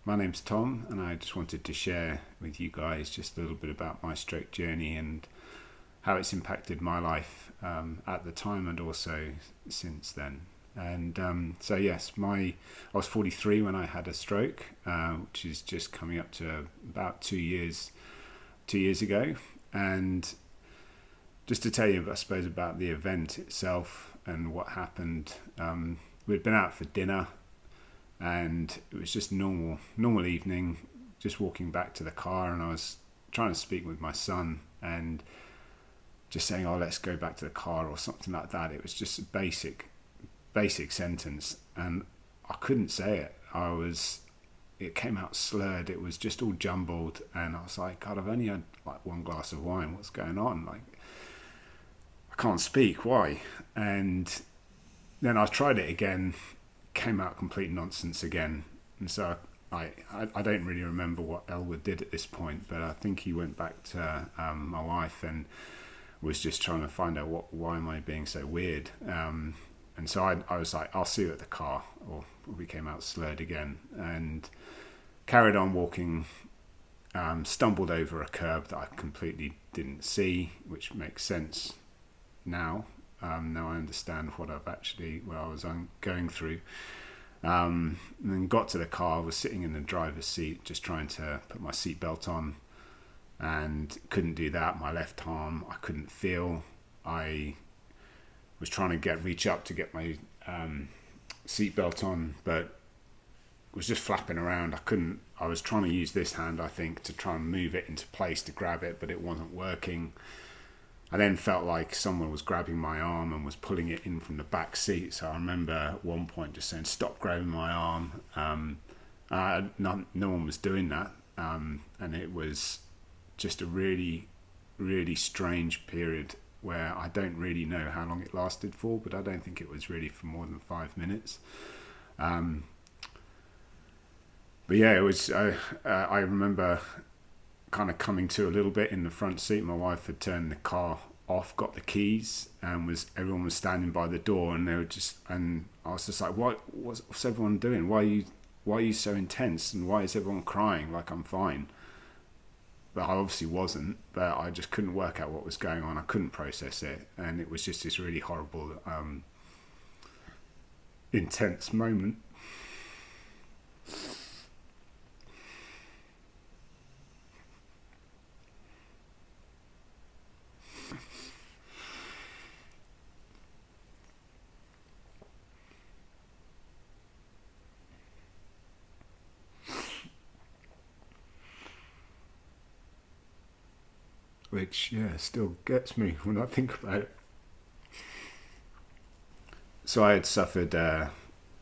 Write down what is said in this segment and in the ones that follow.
My name's Tom, and I just wanted to share with you guys just a little bit about my stroke journey and how it's impacted my life at the time and also since then. And yes, I was 43 when I had a stroke, which is just coming up to about 2 years ago. And just to tell you, I suppose, about the event itself and what happened, we'd been out for dinner, and it was just normal evening, just walking back to the car, and I was trying to speak with my son and just saying, "Oh, let's go back to the car," or something like that. It was just a basic sentence, and I couldn't say it. It came out slurred. It was just all jumbled, and I was like, "God, I've only had like one glass of wine. What's going on? Like, I can't speak. Why?" And then I tried it again, came out complete nonsense again. And so I don't really remember what Elwood did at this point, but I think he went back to my wife and was just trying to find out why am I being so weird. And so I was like, "I'll see you at the car," or we came out slurred again and carried on walking. Stumbled over a curb that I completely didn't see, which makes sense now. Now I understand what I was going through. And then got to the car, was sitting in the driver's seat, just trying to put my seatbelt on, and couldn't do that. My left arm, I couldn't feel. I was trying to reach up to get my seatbelt on, but was just flapping around. I was trying to use this hand, I think, to try and move it into place to grab it, but it wasn't working. I then felt like someone was grabbing my arm and was pulling it in from the back seat. So I remember at one point just saying, "Stop grabbing my arm." No one was doing that. And it was just a really, really strange period where I don't really know how long it lasted for, but I don't think it was really for more than 5 minutes. But yeah, it was. I remember kind of coming to a little bit in the front seat. My wife had turned the car off, got the keys, and everyone was standing by the door, and I was just like, what's everyone doing? Why are you so intense, and why is everyone crying like I'm fine? But I obviously wasn't, but I just couldn't work out what was going on. I couldn't process it, and it was just this really horrible, intense moment. Which, yeah, still gets me when I think about it. So I had suffered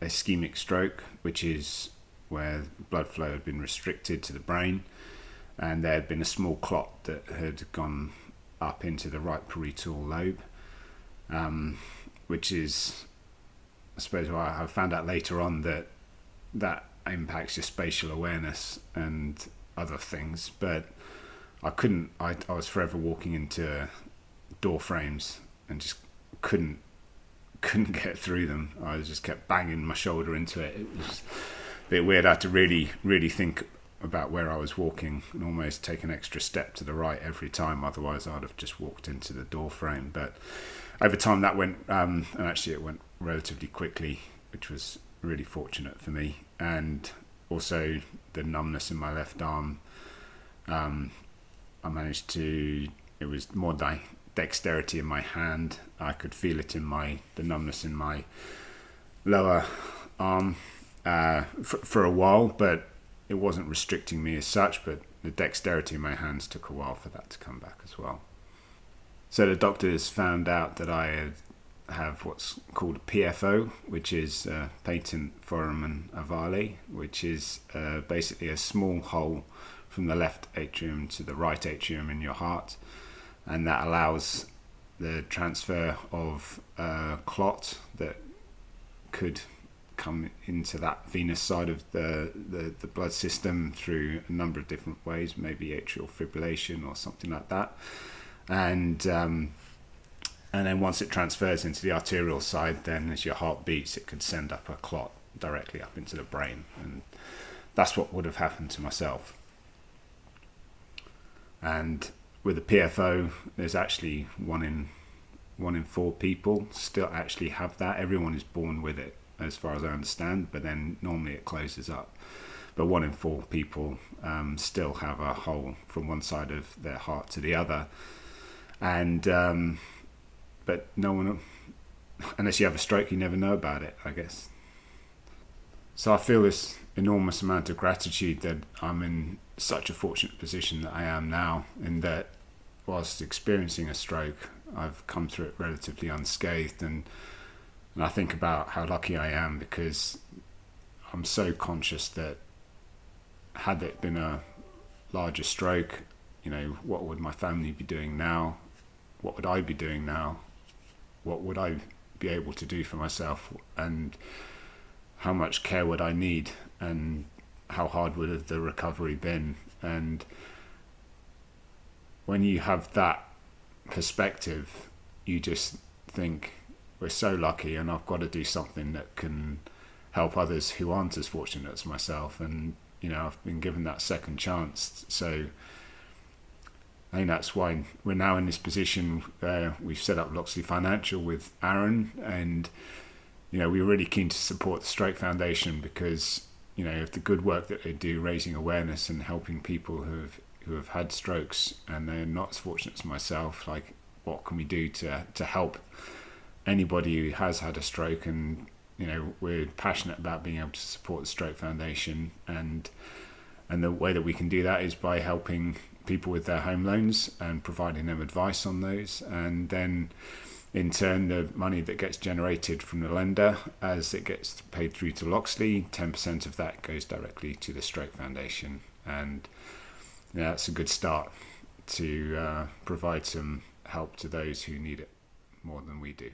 ischemic stroke, which is where blood flow had been restricted to the brain, and there had been a small clot that had gone up into the right parietal lobe, which is, I suppose, I found out later on that impacts your spatial awareness and other things, but I was forever walking into door frames and just couldn't get through them. I just kept banging my shoulder into it. It was a bit weird. I had to really, really think about where I was walking and almost take an extra step to the right every time. Otherwise, I'd have just walked into the door frame. But over time, that went, and actually it went relatively quickly, which was really fortunate for me. And also the numbness in my left arm. It was more dexterity in my hand. I could feel it in the numbness in my lower arm for a while, but it wasn't restricting me as such, but the dexterity in my hands took a while for that to come back as well. So the doctors found out that I have what's called a PFO, which is patent foramen ovale, which is basically a small hole from the left atrium to the right atrium in your heart, and that allows the transfer of clot that could come into that venous side of the blood system through a number of different ways, maybe atrial fibrillation or something like that. And then once it transfers into the arterial side, then as your heart beats, it could send up a clot directly up into the brain. And that's what would have happened to myself. And with the PFO, there's actually one in four people still actually have that. Everyone is born with it, as far as I understand, but then normally it closes up. But one in four people still have a hole from one side of their heart to the other. And but no one, unless you have a stroke, you never know about it, I guess. So I feel this enormous amount of gratitude that I'm in such a fortunate position that I am now, in that whilst experiencing a stroke, I've come through it relatively unscathed. And I think about how lucky I am, because I'm so conscious that had it been a larger stroke, what would my family be doing now? What would I be doing now? What would I be able to do for myself? And how much care would I need? And how hard would have the recovery been? And when you have that perspective, you just think, we're so lucky, and I've got to do something that can help others who aren't as fortunate as myself. And I've been given that second chance. So I think that's why we're now in this position where we've set up Loxley Financial with Aaron, and we're really keen to support the Stroke Foundation, because of the good work that they do, raising awareness and helping people who have had strokes and they're not as fortunate as myself. Like, what can we do to help anybody who has had a stroke? And we're passionate about being able to support the Stroke Foundation, and the way that we can do that is by helping people with their home loans and providing them advice on those. And then in turn, the money that gets generated from the lender, as it gets paid through to Loxley, 10% of that goes directly to the Stroke Foundation. And that's a good start to provide some help to those who need it more than we do.